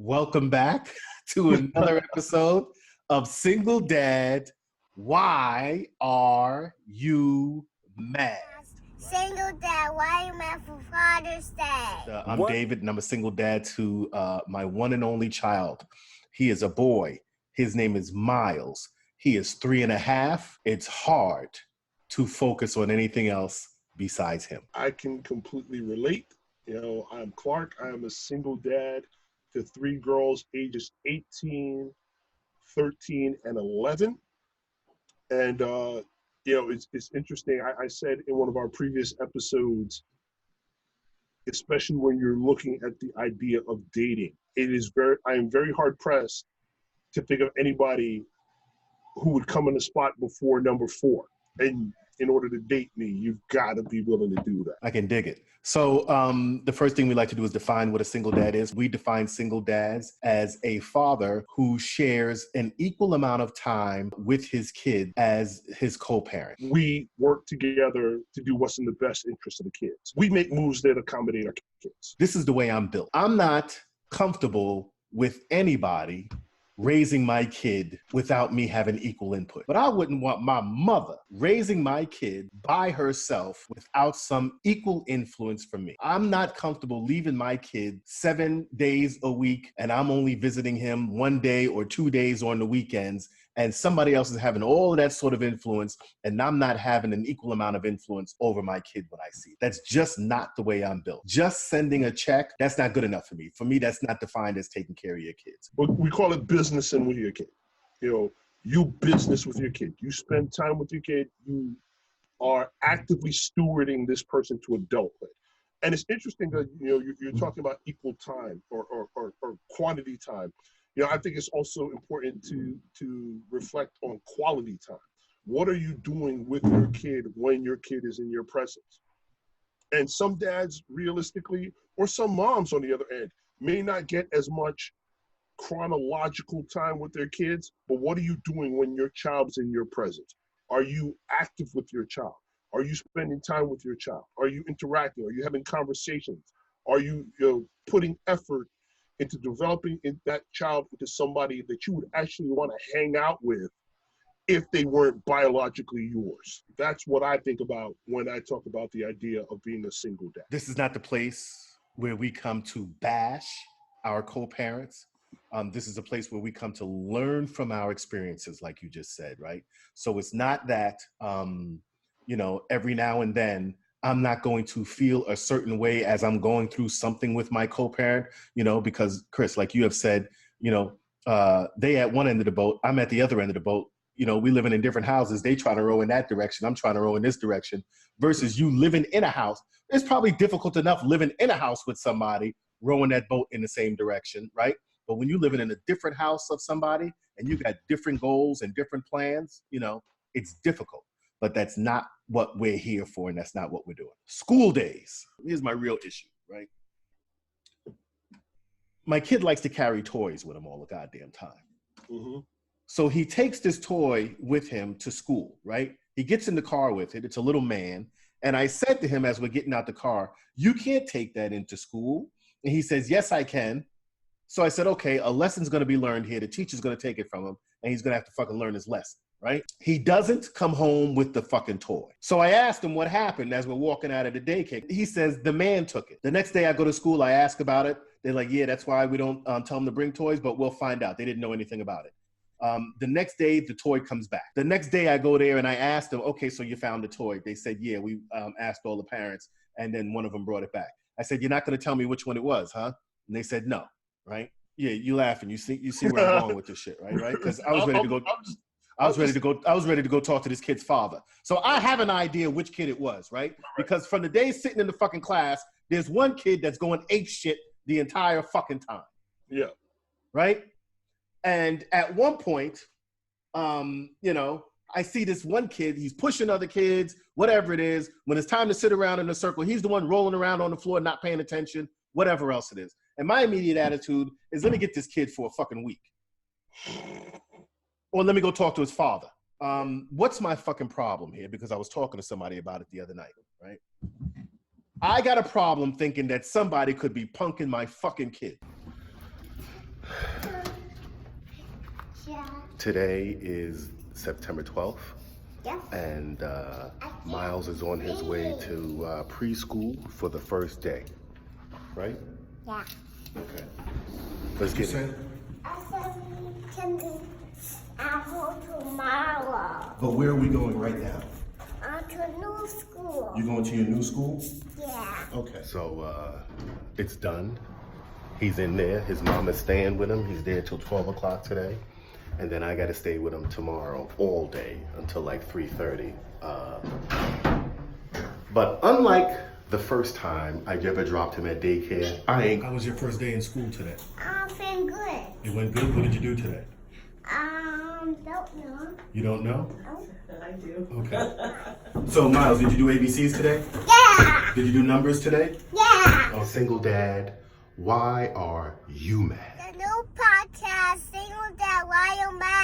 Welcome back to another episode of Single Dad. Why are you mad? Single Dad, why you mad for Father's Day? I'm David, and I'm a single dad to my one and only child. He is a boy. His name is Miles. He is 3.5. It's hard to focus on anything else besides him. I can completely relate. I'm Clark. I am a single dad to 3 girls, ages 18, 13, and 11. And, it's interesting. I said in one of our previous episodes, especially when you're looking at the idea of dating, I am very hard pressed to think of anybody who would come in the spot before number 4. And in order to date me, you've got to be willing to do that. I can dig it. So the first thing we like to do is define what a single dad is. We define single dads as a father who shares an equal amount of time with his kid as his co-parent. We work together to do what's in the best interest of the kids. We make moves that accommodate our kids. This is the way I'm built. I'm not comfortable with anybody raising my kid without me having equal input. But I wouldn't want my mother raising my kid by herself without some equal influence from me. I'm not comfortable leaving my kid 7 days a week and I'm only visiting him 1 day or 2 days on the weekends, and somebody else is having all of that sort of influence and I'm not having an equal amount of influence over my kid when I see it. That's just not the way I'm built. Just sending a check, that's not good enough for me. For me, that's not defined as taking care of your kids. But we call it business and with your kid. You business with your kid. You spend time with your kid. You are actively stewarding this person to adulthood. And it's interesting that, you're talking about equal time or quantity time. I think it's also important to reflect on quality time. What are you doing with your kid when your kid is in your presence? And some dads, realistically, or some moms on the other end, may not get as much chronological time with their kids, but what are you doing when your child's in your presence? Are you active with your child? Are you spending time with your child? Are you interacting? Are you having conversations? Are you, putting effort into developing that child into somebody that you would actually want to hang out with if they weren't biologically yours? That's what I think about when I talk about the idea of being a single dad. This is not the place where we come to bash our co-parents. This is a place where we come to learn from our experiences, like you just said, right? So it's not that, every now and then I'm not going to feel a certain way as I'm going through something with my co-parent, because Chris, like you have said, they at one end of the boat, I'm at the other end of the boat. We living in different houses. They trying to row in that direction. I'm trying to row in this direction versus you living in a house. It's probably difficult enough living in a house with somebody rowing that boat in the same direction, right? But when you're living in a different house of somebody and you got different goals and different plans, it's difficult. But that's not what we're here for, and that's not what we're doing. School days. Here's my real issue, right? My kid likes to carry toys with him all the goddamn time. Mm-hmm. So he takes this toy with him to school, right? He gets in the car with it. It's a little man. And I said to him as we're getting out the car, you can't take that into school. And he says, yes, I can. So I said, okay, a lesson's going to be learned here. The teacher's going to take it from him, and he's going to have to fucking learn his lesson, right? He doesn't come home with the fucking toy. So I asked him what happened as we're walking out of the daycare. He says, the man took it. The next day I go to school, I ask about it. They're like, yeah, that's why we don't tell them to bring toys, but we'll find out. They didn't know anything about it. The next day, the toy comes back. The next day I go there and I asked them, okay, so you found the toy. They said, yeah, we asked all the parents, and then one of them brought it back. I said, you're not going to tell me which one it was, huh? And they said, no, right? Yeah, you laughing. You see where I'm going with this shit, right? Because I was ready to go. I was ready to go talk to this kid's father. So I have an idea which kid it was, right? Because from the day sitting in the fucking class, there's one kid that's going ape shit the entire fucking time. Yeah. Right? And at one point, I see this one kid, he's pushing other kids, whatever it is. When it's time to sit around in a circle, he's the one rolling around on the floor, not paying attention, whatever else it is. And my immediate attitude is, let me get this kid for a fucking week. Or let me go talk to his father. What's my fucking problem here? Because I was talking to somebody about it the other night, right? I got a problem thinking that somebody could be punking my fucking kid. Today is September 12th, Yeah. and Miles is on his way to preschool for the first day, right? Yeah. Okay. Let's get it. I said we can do apple tomorrow. But where are we going right now? To new school. You going to your new school? Yeah. Okay. So it's done. He's in there. His mom is staying with him. He's there till 12 o'clock today. And then I got to stay with him tomorrow all day until like 3:30. But unlike the first time I ever dropped him at daycare, How was your first day in school today? Been good. It went good? What did you do today? Don't know. You don't know? Oh. I do. Okay. So Miles, did you do ABCs today? Yeah. Did you do numbers today? Yeah. Oh, Single Dad, why are you mad? The new podcast, Single Dad, Why You Mad?